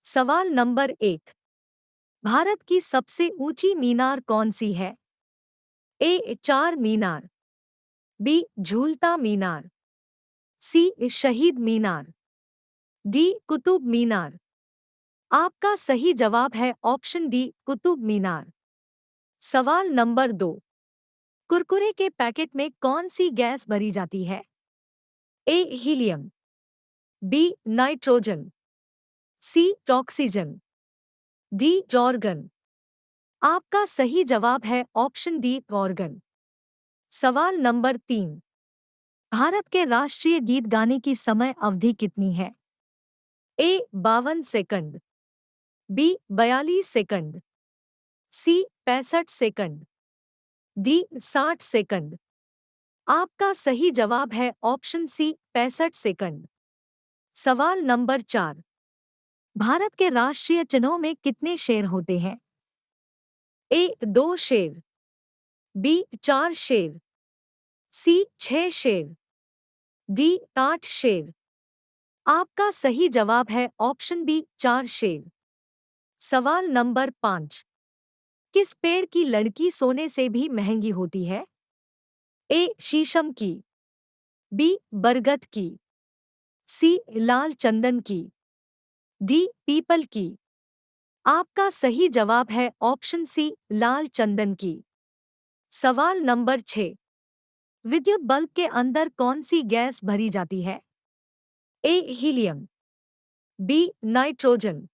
सवाल नंबर 1। भारत की सबसे ऊंची मीनार कौन सी है? ए चार मीनार, बी झूलता मीनार, सी शहीद मीनार, डी कुतुब मीनार। आपका सही जवाब है ऑप्शन डी कुतुब मीनार। सवाल नंबर 2। कुरकुरे के पैकेट में कौन सी गैस भरी जाती है? A helium, B nitrogen, C oxygen, D argon. आपका सही जवाब है ऑप्शन डी ऑर्गन। सवाल नंबर 3। भारत के राष्ट्रीय गीत गाने की समय अवधि कितनी है? ए 52 सेकंड, बी 42 सेकंड, सी 65 सेकंड, डी 60 सेकंड। आपका सही जवाब है ऑप्शन सी 65 सेकंड। सवाल नंबर 4। भारत के राष्ट्रीय चिन्हों में कितने शेर होते हैं? ए 2 शेर, बी 4 शेर, सी 6 शेर, डी 8 शेर। आपका सही जवाब है ऑप्शन बी 4 शेर। सवाल नंबर 5। किस पेड़ की लड़की सोने से भी महंगी होती है? ए शीशम की, बी बरगद की, सी लाल चंदन की, डी पीपल की। आपका सही जवाब है ऑप्शन सी लाल चंदन की। सवाल नंबर 6। विद्युत बल्ब के अंदर कौन सी गैस भरी जाती है? A helium, B nitrogen,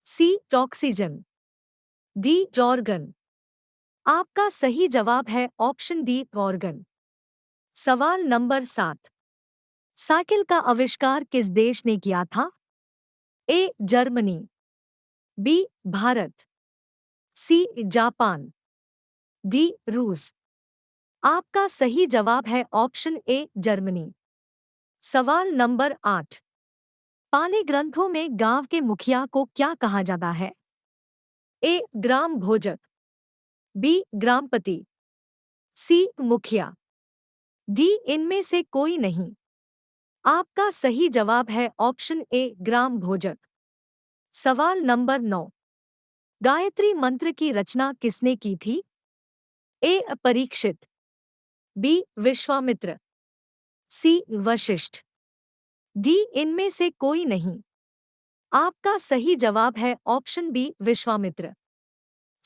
C oxygen, D argon. आपका सही जवाब है ऑप्शन डी ऑर्गन। सवाल नंबर 7। साइकिल का आविष्कार किस देश ने किया था? A Germany, B Bharat, C Japan, D रूस। आपका सही जवाब है ऑप्शन ए जर्मनी। सवाल नंबर 8। पाली ग्रंथों में गांव के मुखिया को क्या कहा जाता है? ए ग्राम भोजक, बी ग्रामपति, सी मुखिया, डी इनमें से कोई नहीं। आपका सही जवाब है ऑप्शन ए ग्राम भोजक। सवाल नंबर 9। गायत्री मंत्र की रचना किसने की थी? ए परीक्षित, बी विश्वामित्र, सी वशिष्ठ, डी इनमें से कोई नहीं। आपका सही जवाब है ऑप्शन बी विश्वामित्र।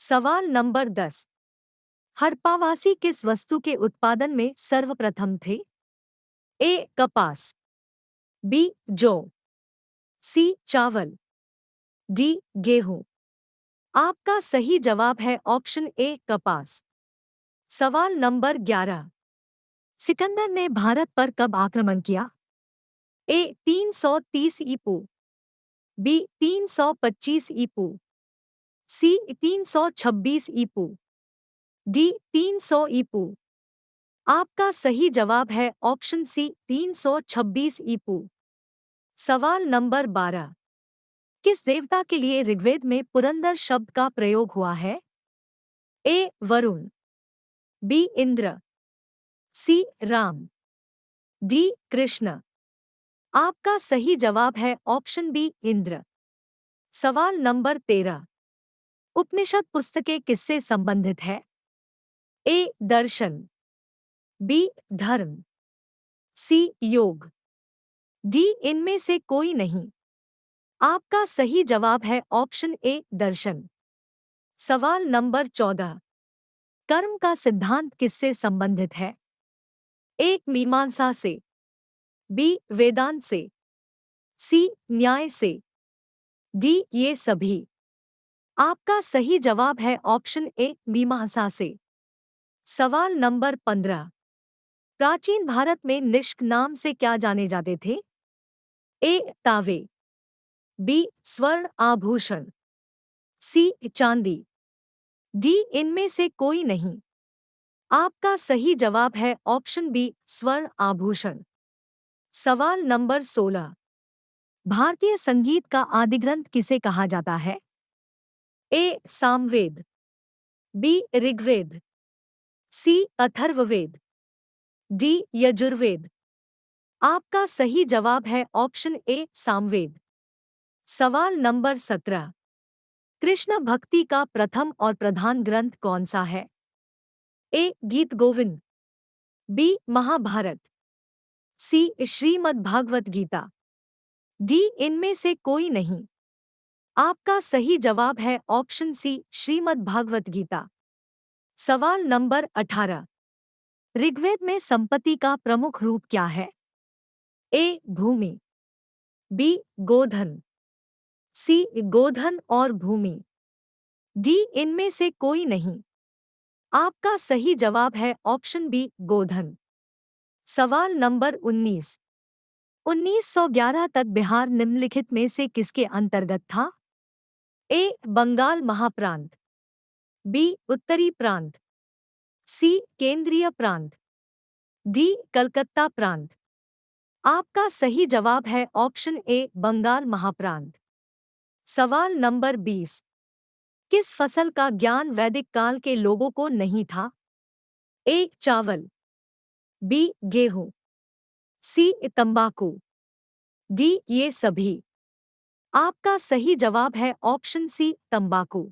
सवाल नंबर 10। हड़प्पावासी किस वस्तु के उत्पादन में सर्वप्रथम थे? ए कपास, बी जौ, सी चावल, डी गेहूं। आपका सही जवाब है ऑप्शन ए कपास। सवाल नंबर 11। सिकंदर ने भारत पर कब आक्रमण किया? ए 330 ईपू, बी 325 ईपू, सी 326 ईपू, डी 300 ईपू। आपका सही जवाब है ऑप्शन सी 326 ईपू। सवाल नंबर 12। किस देवता के लिए ऋग्वेद में पुरंदर शब्द का प्रयोग हुआ है? ए वरुण, बी इंद्र, सी राम, डी कृष्ण। आपका सही जवाब है ऑप्शन बी इंद्र। सवाल नंबर 13। उपनिषद पुस्तकें किससे संबंधित है? ए दर्शन, बी धर्म, सी योग, डी इनमें से कोई नहीं। आपका सही जवाब है ऑप्शन ए दर्शन। सवाल नंबर 14। कर्म का सिद्धांत किससे संबंधित है? ए मीमांसा से, बी वेदांत से, सी न्याय से, डी ये सभी। आपका सही जवाब है ऑप्शन ए मीमांसा से। सवाल नंबर 15। प्राचीन भारत में निष्क नाम से क्या जाने जाते थे? ए तावे, बी स्वर्ण आभूषण, सी चांदी, डी इनमें से कोई नहीं। आपका सही जवाब है ऑप्शन बी स्वर्ण आभूषण। सवाल नंबर 16। भारतीय संगीत का आदिग्रंथ किसे कहा जाता है? ए सामवेद, बी ऋग्वेद, सी अथर्ववेद, डी यजुर्वेद। आपका सही जवाब है ऑप्शन ए सामवेद। सवाल नंबर 17। कृष्ण भक्ति का प्रथम और प्रधान ग्रंथ कौन सा है? ए. गीत गोविंद, बी. महाभारत, सी. श्रीमद् भागवत गीता, डी. इनमें से कोई नहीं। आपका सही जवाब है ऑप्शन सी, श्रीमद् भागवत गीता। सवाल नंबर 18। ऋग्वेद में संपत्ति का प्रमुख रूप क्या है? ए. भूमि, बी. गोधन, सी. गोधन और भूमि, डी. इनमें से कोई नहीं। आपका सही जवाब है ऑप्शन बी, गोधन। सवाल नंबर 19। 1911 तक बिहार निम्नलिखित में से किसके अंतर्गत था? ए. बंगाल महाप्रांत, बी. उत्तरी प्रांत, सी. केंद्रीय प्रांत, डी. कलकत्ता प्रांत। आपका सही जवाब है ऑप्शन ए, बंगाल महाप्रांत। सवाल नंबर 20। किस फसल का ज्ञान वैदिक काल के लोगों को नहीं था? ए. चावल, बी. गेहूं, सी. तंबाकू, डी. ये सभी। आपका सही जवाब है ऑप्शन सी, तंबाकू।